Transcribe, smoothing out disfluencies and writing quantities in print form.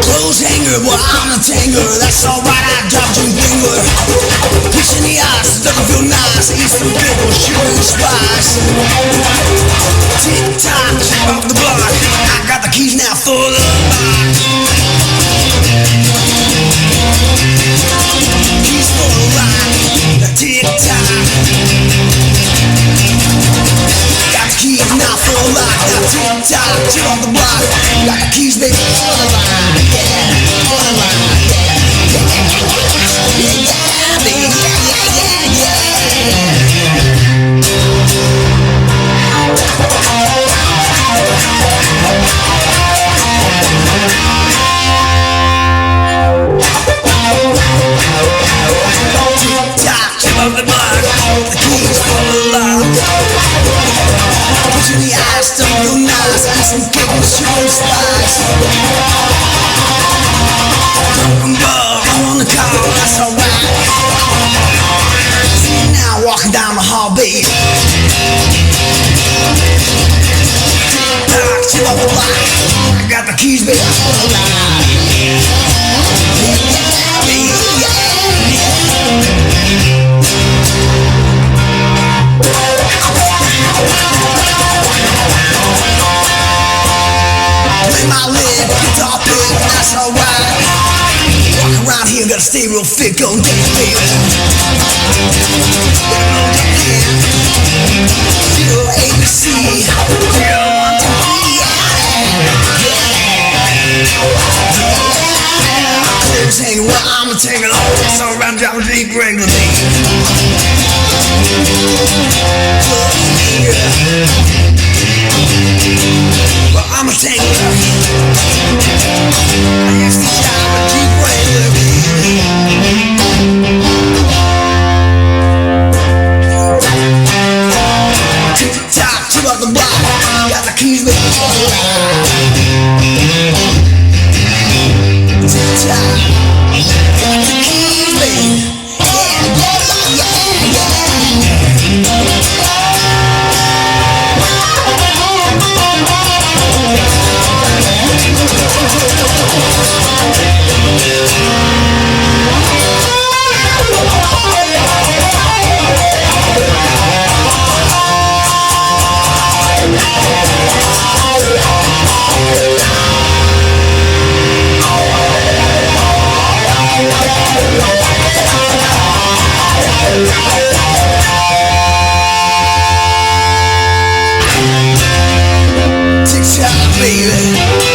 Clothes hanger, well I'm a tanger. That's alright, I dropped your finger. Pitch in the eyes, doesn't feel nice. I eat some people, shooting spice. Tick tock, off the block. I got the keys now for the lock. Keys for the lock. Tick tock. Got the keys now for the lock. Now tick tock, chip off the block. Got the keys, baby, for the lock. Yeah, for the lock. Yeah, yeah, of the block, the keys for the lock. Put you in the eyes, don't feel nice. I some cake with sugar and spice. Broken bug, I'm on the call, that's alright. See you now walking down the hall, babe. Tick-tock, chip off the block. I got the keys, baby, for the lock. Play my lid, guitar pick, that's alright. Walk around here, gotta stay real fit, go and dance, baby. Feel ABC. Feel 1, 2, 3, yeah. Clothes hanging, well I'm a taking off. That's alright, driving deep regularly. Well, I'm a tanker. I used to drive a Jeep Wrangler. Tick-tock, chip off the block. Got the keys, baby. Tick-tock, got the keys, baby. Tick-tock, baby.